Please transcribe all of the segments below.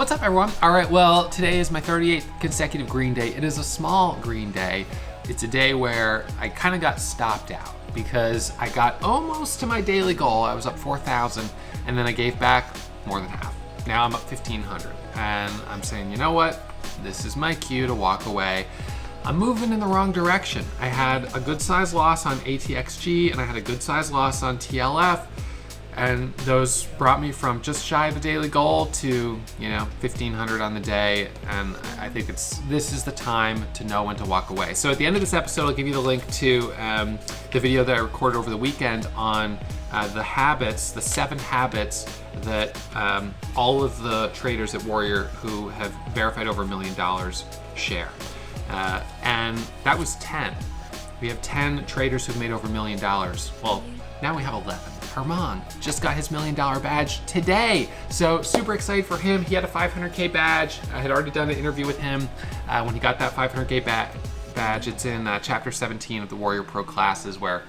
What's up, everyone? All right, well, today is my 38th consecutive green day. It is a small green day. It's a day where I kind of got stopped out because I got almost to my daily goal. I was up 4,000, and then I gave back more than half. Now I'm up 1,500, and I'm saying, you know what? This is my cue to walk away. I'm moving in the wrong direction. I had a good size loss on ATXG, and I had a good size loss on TLRF. And those brought me from just shy of the daily goal to, 1,500 on the day. And I think this is the time to know when to walk away. So at the end of this episode, I'll give you the link to the video that I recorded over the weekend on the 7 habits that all of the traders at Warrior who have verified over $1 million share. And that was 10. We have 10 traders who've made over $1 million. Well, now we have 11. Herman just got his $1 million badge today. So super excited for him. He had a 500K badge. I had already done an interview with him when he got that 500K badge. It's in chapter 17 of the Warrior Pro classes where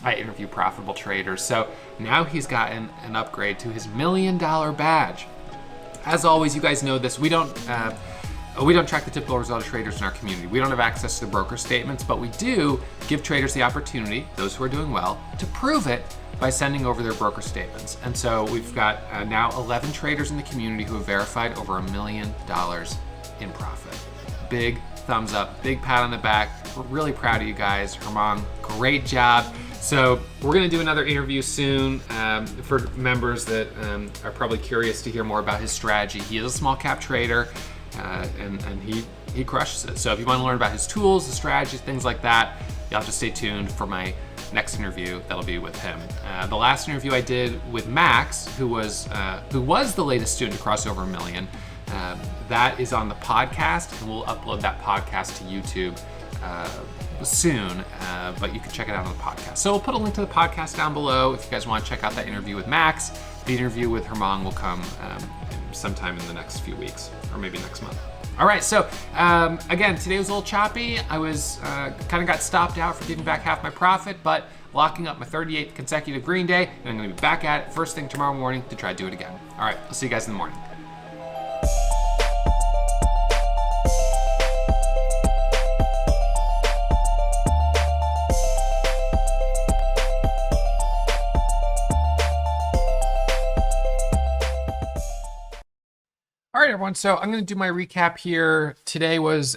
I interview profitable traders. So now he's gotten an upgrade to his $1 million badge. As always, you guys know this. We don't track the typical result of traders in our community. We don't have access to the broker statements, but we do give traders the opportunity, those who are doing well, to prove it by sending over their broker statements. And so we've got now 11 traders in the community who have verified over $1 million in profit. Big thumbs up, big pat on the back. We're really proud of you guys. Herman, great job. So we're gonna do another interview soon for members that are probably curious to hear more about his strategy. He is a small cap trader and he crushes it. So if you wanna learn about his tools, his strategies, things like that, you'll have to stay tuned for my next interview. That'll be with him. The last interview I did with Max, who was the latest student to cross over $1 million, that is on the podcast, and we'll upload that podcast to YouTube soon, but you can check it out on the podcast. So we'll put a link to the podcast down below if you guys want to check out that interview with Max. The interview with Herman will come sometime in the next few weeks, or maybe next month. All right, so again, today was a little choppy. I was kind of got stopped out for giving back half my profit, but locking up my 38th consecutive green day, and I'm gonna be back at it first thing tomorrow morning to try to do it again. All right, I'll see you guys in the morning. All right, everyone, so I'm going to do my recap here. Today was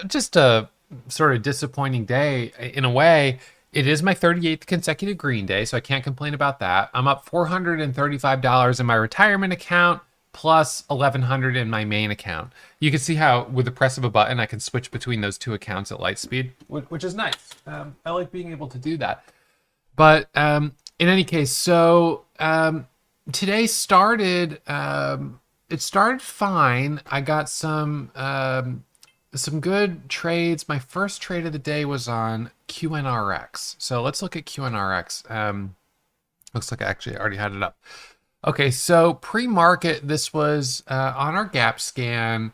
just a sort of disappointing day in a way. It is my 38th consecutive green day, so I can't complain about that. I'm up $435 in my retirement account, plus $1,100 in my main account. You can see how with the press of a button, I can switch between those two accounts at light speed, which is nice. I like being able to do that. But in any case, so today started... it started fine. I got some good trades. My first trade of the day was on QNRX. So let's look at QNRX. Looks like I actually already had it up. Okay, so pre-market, this was on our gap scan.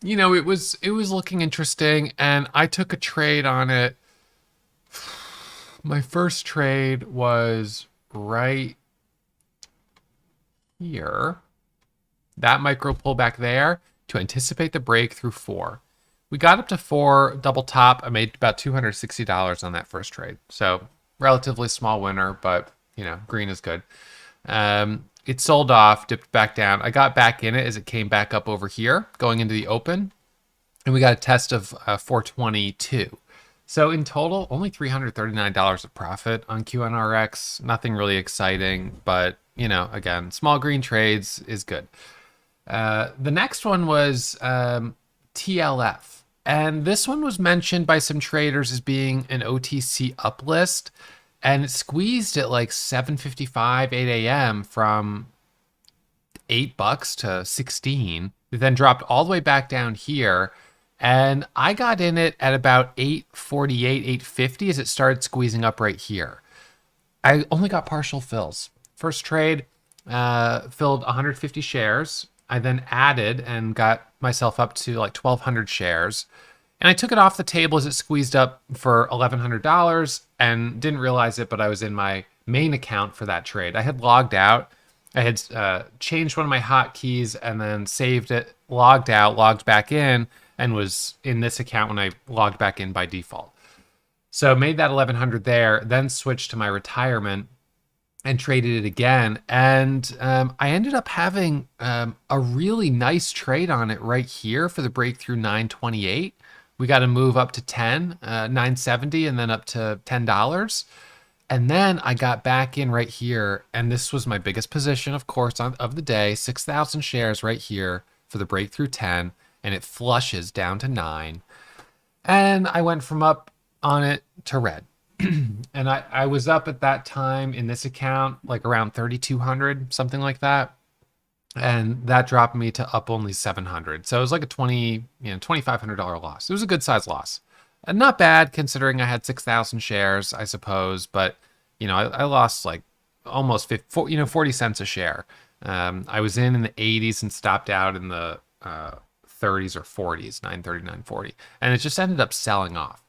It was looking interesting, and I took a trade on it. My first trade was right here. That micro pullback there to anticipate the break through 4. We got up to 4, double top. I made about $260 on that first trade. So relatively small winner, but green is good. It sold off, dipped back down. I got back in it as it came back up over here, going into the open. And we got a test of 422. So in total, only $339 of profit on QNRX. Nothing really exciting, but again, small green trades is good. The next one was TLF, and this one was mentioned by some traders as being an OTC uplist, and it squeezed at like 7:55, 8 a.m. from $8 to 16. It then dropped all the way back down here, and I got in it at about 8:48, 8:50 as it started squeezing up right here. I only got partial fills. First trade filled 150 shares. I then added and got myself up to like 1,200 shares. And I took it off the table as it squeezed up for $1,100 and didn't realize it, but I was in my main account for that trade. I had logged out I had changed one of my hotkeys and then saved it, logged out, logged back in, and was in this account when I logged back in by default. So made that 1100 there, then switched to my retirement and traded it again. And I ended up having a really nice trade on it right here for the breakthrough 928. We got to move up to 10, 970, and then up to $10. And then I got back in right here, and this was my biggest position, of course, of the day, 6,000 shares right here for the breakthrough 10, and it flushes down to 9. And I went from up on it to red. And I was up at that time in this account, like around 3,200, something like that. And that dropped me to up only 700. So it was like a $2,500 loss. It was a good size loss. And not bad considering I had 6,000 shares, I suppose. But, I lost like almost 40 cents a share. I was in the 80s and stopped out in the 30s or 40s, 930, 940. And it just ended up selling off.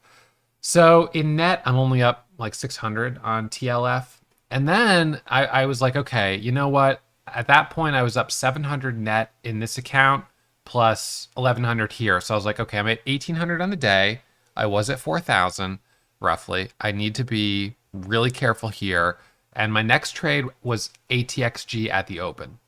So in net, I'm only up like 600 on TLF. And then I was like, okay, you know what? At that point, I was up 700 net in this account plus 1,100 here. So I was like, okay, I'm at 1,800 on the day. I was at 4,000 roughly. I need to be really careful here. And my next trade was ATXG at the open.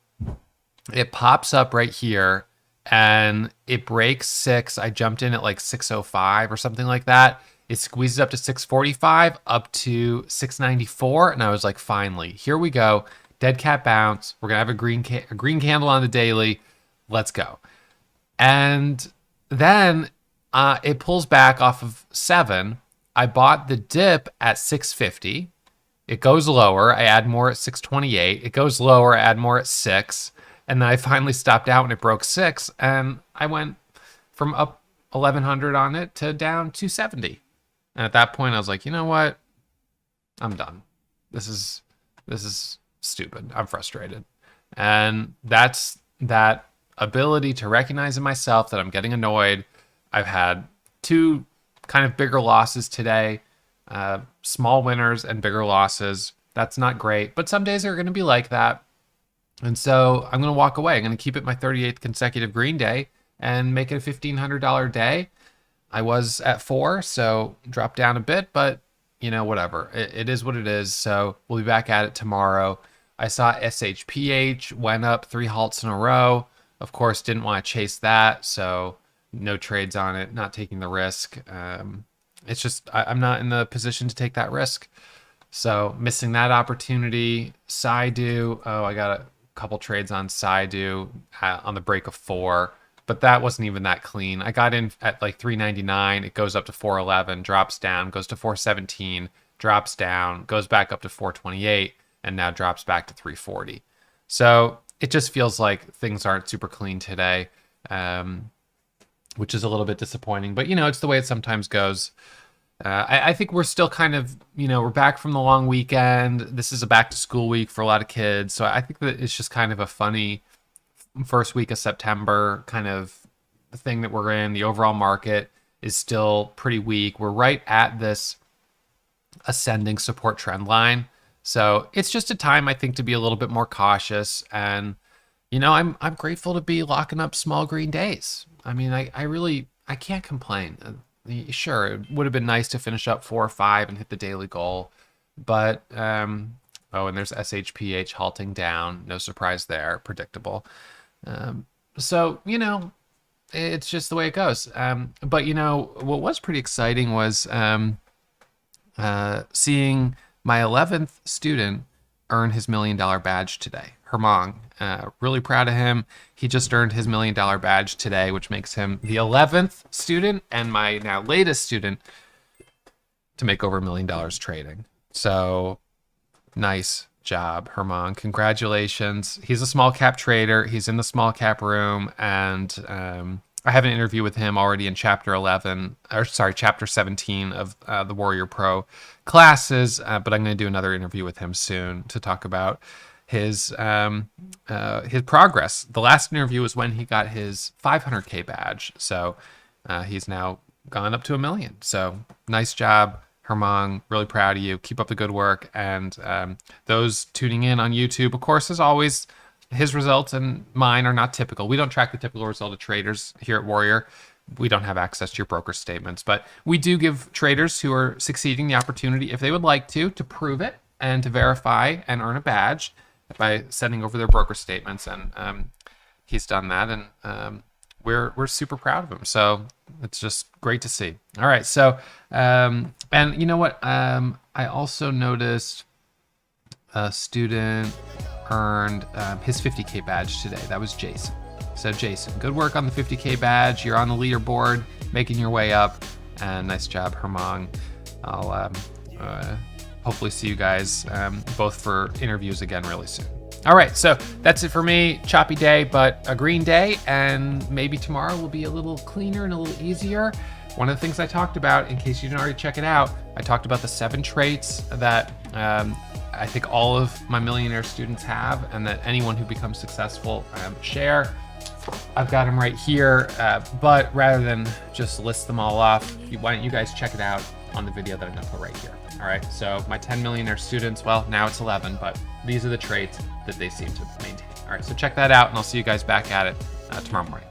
It pops up right here and it breaks 6. I jumped in at like 605 or something like that. It squeezes up to 645, up to 694, and I was like, finally, here we go. Dead cat bounce. We're gonna have a green candle on the daily. Let's go. And then it pulls back off of 7. I bought the dip at 650. It goes lower. I add more at 628. It goes lower. I add more at 6. And then I finally stopped out when it broke 6, and I went from up 1,100 on it to down 270. And at that point, I was like, you know what? I'm done. This is stupid. I'm frustrated. And that's that ability to recognize in myself that I'm getting annoyed. I've had 2 kind of bigger losses today, small winners and bigger losses. That's not great, but some days are going to be like that. And so I'm going to walk away. I'm going to keep it my 38th consecutive green day and make it a $1,500 day. I was at 4, so dropped down a bit, but whatever. It is what it is. So we'll be back at it tomorrow. I saw SHPH went up 3 halts in a row. Of course, didn't want to chase that, so no trades on it, not taking the risk. It's just I'm not in the position to take that risk. So missing that opportunity. Saidu, I got a couple trades on Saidu on the break of 4. But that wasn't even that clean. I got in at like 399. It goes up to 411, drops down, goes to 417, drops down, goes back up to 428, and now drops back to 340. So it just feels like things aren't super clean today, which is a little bit disappointing. But, it's the way it sometimes goes. I think we're still kind of, we're back from the long weekend. This is a back to school week for a lot of kids. So I think that it's just kind of a funny first week of September kind of thing that we're in. The overall market is still pretty weak. We're right at this ascending support trend line. So it's just a time, I think, to be a little bit more cautious. And, I'm grateful to be locking up small green days. I mean, I can't complain. Sure, it would have been nice to finish up 4 or 5 and hit the daily goal. But, and there's SHPH halting down. No surprise there. Predictable. So, it's just the way it goes. But, what was pretty exciting was seeing my 11th student earn his $1 million badge today, Hermong. Really proud of him. He just earned his $1 million badge today, which makes him the 11th student and my now latest student to make over $1 million trading. So nice job, Hermong. Congratulations. He's a small cap trader. He's in the small cap room, and I have an interview with him already in chapter 17 of the Warrior Pro classes, but I'm going to do another interview with him soon to talk about his progress. The last interview was when he got his 500K badge, so he's now gone up to $1 million. So nice job, Hermang, really proud of you. Keep up the good work. And those tuning in on YouTube, of course, as always, his results and mine are not typical. We don't track the typical result of traders here at Warrior. We don't have access to your broker statements, but we do give traders who are succeeding the opportunity, if they would like to prove it and to verify and earn a badge by sending over their broker statements. And he's done that, and we're super proud of him. So it's just great to see. All right. So, and you know what? I also noticed a student earned his 50K badge today. That was Jason. So Jason, good work on the 50K badge. You're on the leaderboard, making your way up, and nice job, Hermang. I'll hopefully see you guys both for interviews again really soon. All right, so that's it for me. Choppy day, but a green day, and maybe tomorrow will be a little cleaner and a little easier. One of the things I talked about, in case you didn't already check it out, I talked about the 7 traits that I think all of my millionaire students have, and that anyone who becomes successful share. I've got them right here, but rather than just list them all off, why don't you guys check it out on the video that I'm gonna put right here. All right, so my 10 millionaire students, well, now it's 11, but these are the traits that they seem to maintain. All right, so check that out, and I'll see you guys back at it tomorrow morning.